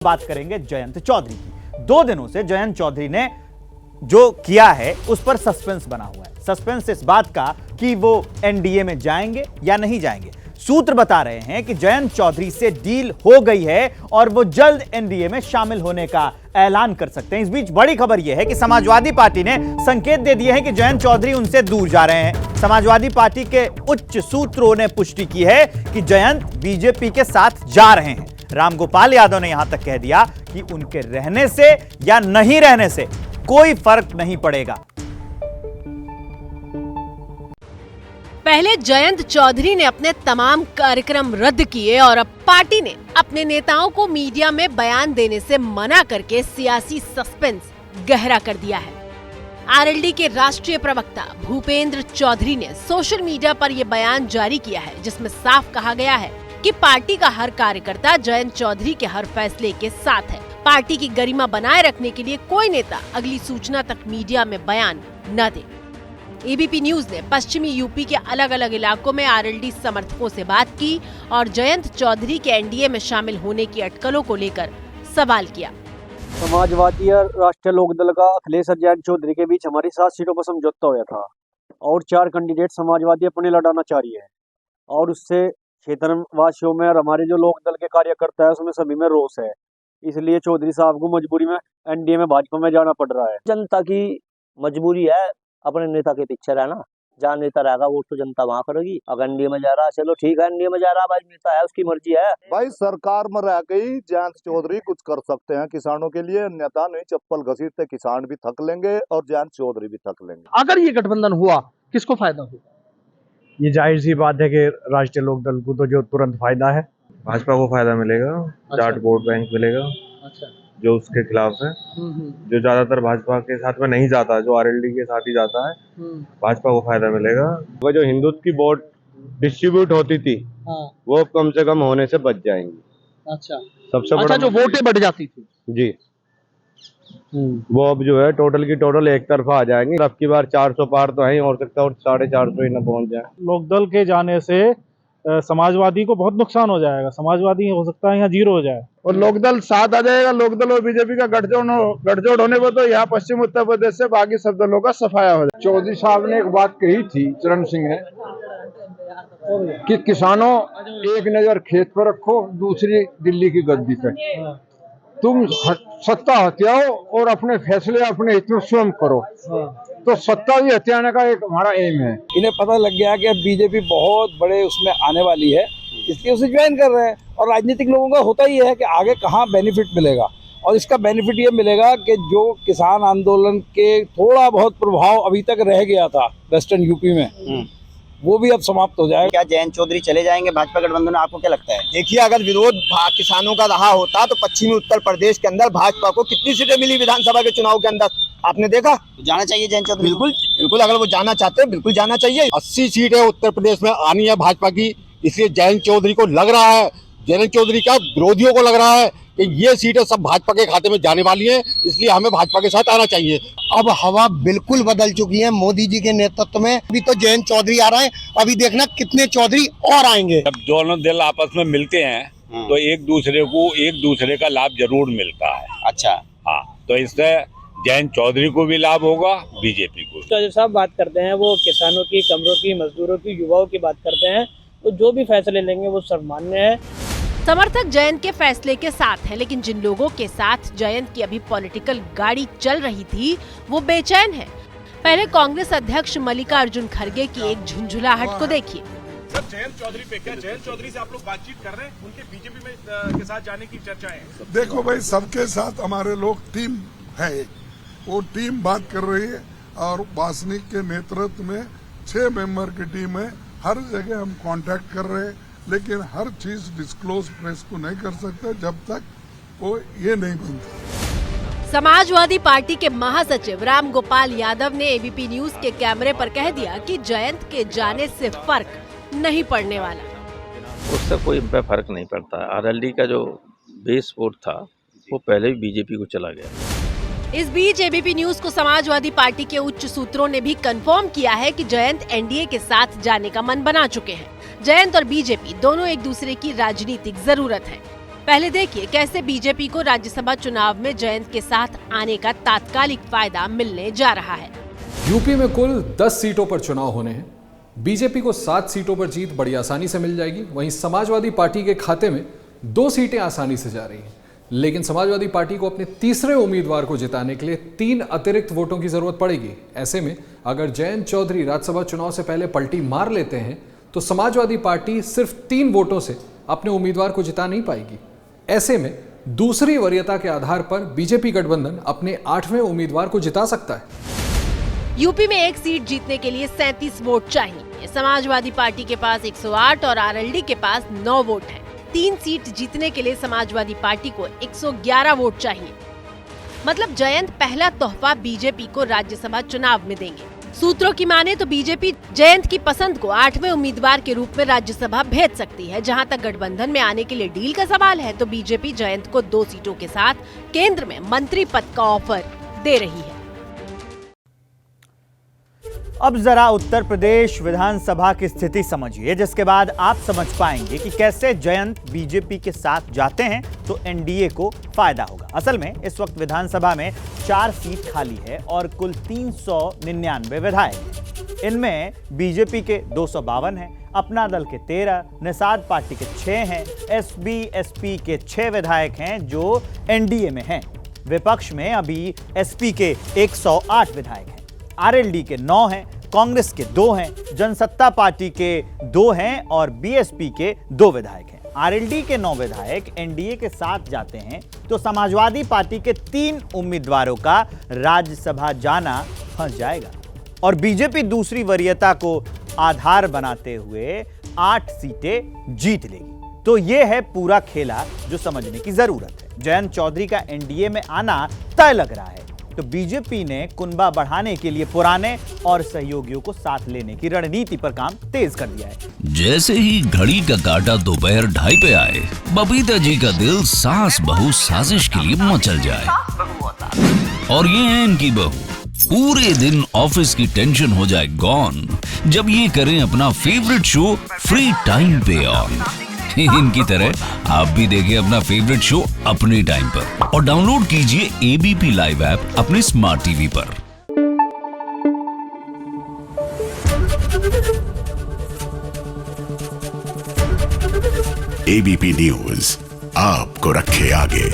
बात करेंगे जयंत चौधरी की। 2 दिनों से जयंत चौधरी ने जो किया है उस पर सस्पेंस बना हुआ है। सस्पेंस इस बात का कि वो एनडीए में जाएंगे या नहीं जाएंगे। सूत्र बता रहे हैं कि जयंत चौधरी से डील हो गई है और वो जल्द एनडीए में शामिल होने का ऐलान कर सकते हैं। इस बीच बड़ी खबर यह है कि समाजवादी पार्टी ने संकेत दे दिए हैं कि जयंत चौधरी उनसे दूर जा रहे हैं। समाजवादी पार्टी के उच्च सूत्रों ने पुष्टि की है कि जयंत बीजेपी के साथ जा रहे हैं। रामगोपाल यादव ने यहां तक कह दिया कि उनके रहने से या नहीं रहने से कोई फर्क नहीं पड़ेगा। पहले जयंत चौधरी ने अपने तमाम कार्यक्रम रद्द किए और अब पार्टी ने अपने नेताओं को मीडिया में बयान देने से मना करके सियासी सस्पेंस गहरा कर दिया है। आरएलडी के राष्ट्रीय प्रवक्ता भूपेंद्र चौधरी ने सोशल मीडिया पर यह बयान जारी किया है, जिसमें साफ कहा गया है कि पार्टी का हर कार्यकर्ता जयंत चौधरी के हर फैसले के साथ है। पार्टी की गरिमा बनाए रखने के लिए कोई नेता अगली सूचना तक मीडिया में बयान न दे। एबीपी न्यूज ने पश्चिमी यूपी के अलग अलग इलाकों में आरएलडी समर्थकों से बात की और जयंत चौधरी के एनडीए में शामिल होने की अटकलों को लेकर सवाल किया। समाजवादी और राष्ट्रीय लोकदल का अखिलेश और जयंत चौधरी के बीच हमारी 7 सीटों पर समझौता हुआ था और 4 कैंडिडेट समाजवादी अपने लड़ाना चाह रही है और उससे क्षेत्रवासियों में और हमारे जो लोक दल के कार्यकर्ता है उसमें सभी में रोष है। इसलिए चौधरी साहब को मजबूरी में एनडीए में भाजपा में जाना पड़ रहा है। जनता की मजबूरी है अपने नेता के पीछे रहना। जहाँ नेता रहेगा वो तो जनता वहाँ करेगी। अगर एनडीए में जा रहा है चलो ठीक है, एनडीए में जा रहा है भाई, नेता है उसकी मर्जी है। भाई सरकार में रह गई जयंत चौधरी कुछ कर सकते हैं किसानों के लिए, नेता नहीं चप्पल घसीटते किसान भी थक लेंगे और जयंत चौधरी भी थक लेंगे। अगर ये गठबंधन हुआ किसको फायदा होगा? ये जाहिर सी बात है कि राष्ट्रीय लोकदल को तो जो तुरंत फायदा है, भाजपा को फायदा मिलेगा। जाट वोट बैंक मिलेगा जो उसके खिलाफ है, जो ज्यादातर भाजपा के साथ में नहीं जाता, जो आरएलडी के साथ ही जाता है, भाजपा को फायदा मिलेगा। वो जो हिंदुत्व की वोट डिस्ट्रीब्यूट होती थी वो कम से कम होने से बच जाएंगी। अच्छा, सबसे बड़ा जो वोटें बढ़ जाती थी जी, वो अब जो है टोटल की टोटल एक तरफा आ जाएंगे। अब की बार 400 पार तो है ही, हो सकता है और 450 ही न पहुंच जाए। लोकदल के जाने से समाजवादी को बहुत नुकसान हो जाएगा। समाजवादी हो सकता है यहाँ 0 हो जाए और लोकदल साथ आ जाएगा। लोकदल और बीजेपी का गठजोड़ होने पर तो यहाँ पश्चिम उत्तर प्रदेश से बाकी सब दलों का सफाया हो जाए। चौधरी साहब ने एक बात कही थी, चरण सिंह ने, कि किसानों एक नजर खेत पर रखो, दूसरी दिल्ली की गद्दी पर। तुम सत्ता हथियाओ और अपने फैसले अपने हित में स्वयं करो। तो सत्ता भी हथियाने का एक हमारा एम है। इन्हें पता लग गया कि अब बीजेपी बहुत बड़े उसमें आने वाली है, इसलिए उसे ज्वाइन कर रहे हैं। और राजनीतिक लोगों का होता ही है कि आगे कहाँ बेनिफिट मिलेगा, और इसका बेनिफिट ये मिलेगा कि जो किसान आंदोलन के थोड़ा बहुत प्रभाव अभी तक रह गया था वेस्टर्न यूपी में, वो भी अब समाप्त हो जाएगा। क्या जयंत चौधरी चले जाएंगे भाजपा गठबंधन में, आपको क्या लगता है? देखिए, अगर विरोध किसानों का रहा होता तो पश्चिमी उत्तर प्रदेश के अंदर भाजपा को कितनी सीटें मिली विधानसभा के चुनाव के अंदर, आपने देखा? तो जाना चाहिए जयंत चौधरी। बिल्कुल बिल्कुल, अगर वो जाना चाहते हैं बिल्कुल जाना चाहिए। 80 सीटें उत्तर प्रदेश में आनी है भाजपा की, इसलिए जयंत चौधरी को लग रहा है, जयंत चौधरी का विरोधियों को लग रहा है कि ये सीटें सब भाजपा के खाते में जाने वाली हैं, इसलिए हमें भाजपा के साथ आना चाहिए। अब हवा बिल्कुल बदल चुकी है मोदी जी के नेतृत्व में। अभी तो जयंत चौधरी आ रहे हैं, अभी देखना कितने चौधरी और आएंगे। जब दोनों दल आपस में मिलते हैं तो एक दूसरे का लाभ जरूर मिलता है। अच्छा, हाँ, तो इससे जयंत चौधरी को भी लाभ होगा, बीजेपी को। जो साहब बात करते हैं वो किसानों की, कमरों की, मजदूरों की, युवाओं की बात करते हैं, तो जो भी फैसले लेंगे वो सर्वमान्य है। समर्थक जयंत के फैसले के साथ हैं, लेकिन जिन लोगों के साथ जयंत की अभी पॉलिटिकल गाड़ी चल रही थी वो बेचैन है। पहले कांग्रेस अध्यक्ष मल्लिकार्जुन खड़गे की एक झुंझुलाहट को देखिए। सर, जयंत चौधरी पे क्या, जयंत चौधरी से आप लोग बातचीत कर रहे हैं? उनके बीजेपी में के साथ जाने की चर्चा है? देखो भाई, सबके साथ हमारे लोग टीम है, वो टीम बात कर रही है और वासनिक के नेतृत्व में 6 मेंबर की टीम है। हर जगह हम कांटेक्ट कर रहे हैं, लेकिन हर चीज डिस्क्लोज प्रेस को नहीं कर सकते जब तक वो ये नहीं बनता। समाजवादी पार्टी के महासचिव रामगोपाल यादव ने एबीपी न्यूज के कैमरे पर कह दिया कि जयंत के जाने से फर्क नहीं पड़ने वाला। उससे कोई फर्क नहीं पड़ता। आरएलडी का जो बेस वोट था वो पहले ही बीजेपी को चला गया। इस बीच एबीपी न्यूज को समाजवादी पार्टी के उच्च सूत्रों ने भी कंफर्म किया है कि जयंत एनडीए के साथ जाने का मन बना चुके हैं। जयंत और बीजेपी दोनों एक दूसरे की राजनीतिक जरूरत है। पहले देखिए कैसे बीजेपी को राज्यसभा चुनाव में जयंत के साथ आने का तात्कालिक फायदा मिलने जा रहा है। यूपी में कुल 10 सीटों पर चुनाव होने हैं। बीजेपी को 7 सीटों पर जीत बड़ी आसानी से मिल जाएगी। वहीं समाजवादी पार्टी के खाते में 2 सीटें आसानी से जा रही हैं। लेकिन समाजवादी पार्टी को अपने तीसरे उम्मीदवार को जिताने के लिए 3 अतिरिक्त वोटों की जरूरत पड़ेगी। ऐसे में अगर जयंत चौधरी राज्यसभा चुनाव से पहले पलटी मार लेते हैं तो समाजवादी पार्टी सिर्फ 3 वोटों से अपने उम्मीदवार को जिता नहीं पाएगी। ऐसे में दूसरी वरीयता के आधार पर बीजेपी गठबंधन अपने 8वें उम्मीदवार को जिता सकता है। यूपी में एक सीट जीतने के लिए 37 वोट चाहिए। समाजवादी पार्टी के पास 108 और आरएलडी के पास 9 वोट है। 3 सीट जीतने के लिए समाजवादी पार्टी को 111 वोट चाहिए। मतलब जयंत पहला तोहफा बीजेपी को राज्यसभा चुनाव में देंगे। सूत्रों की माने तो बीजेपी जयंत की पसंद को 8वें उम्मीदवार के रूप में राज्यसभा भेज सकती है। जहां तक गठबंधन में आने के लिए डील का सवाल है तो बीजेपी जयंत को 2 सीटों के साथ केंद्र में मंत्री पद का ऑफर दे रही है। अब जरा उत्तर प्रदेश विधानसभा की स्थिति समझिए, जिसके बाद आप समझ पाएंगे कि कैसे जयंत बीजेपी के साथ जाते हैं तो एनडीए को फायदा होगा। असल में इस वक्त विधानसभा में 4 सीट खाली है और कुल 399 विधायक हैं। इनमें बीजेपी के 252 हैं, अपना दल के 13, निषाद पार्टी के 6 हैं, एसपी के 6 विधायक हैं जो एनडीए में हैं। विपक्ष में अभी एसपी के 108 विधायक हैं, आरएलडी के 9 हैं, कांग्रेस के 2 हैं, जनसत्ता पार्टी के 2 हैं और बीएसपी के 2 विधायक हैं। आरएलडी के 9 विधायक एनडीए के साथ जाते हैं तो समाजवादी पार्टी के 3 उम्मीदवारों का राज्यसभा जाना फंस जाएगा और बीजेपी दूसरी वरीयता को आधार बनाते हुए 8 सीटें जीत लेगी। तो यह है पूरा खेला जो समझने की जरूरत है। जयंत चौधरी का एनडीए में आना तय लग रहा है तो बीजेपी ने कुनबा बढ़ाने के लिए पुराने और सहयोगियों को साथ लेने की रणनीति पर काम तेज कर दिया है। जैसे ही घड़ी का काटा दोपहर 2:30 पे आए, बबीता जी का दिल सास बहू साजिश के लिए मचल जाए। और ये है इनकी बहू, पूरे दिन ऑफिस की टेंशन हो जाए गॉन जब ये करें अपना फेवरेट शो फ्री टाइम पे ऑन। इनकी तरह आप भी देखिए अपना फेवरेट शो अपने टाइम पर और डाउनलोड कीजिए एबीपी लाइव ऐप अपने स्मार्ट टीवी पर। एबीपी न्यूज आपको रखे आगे।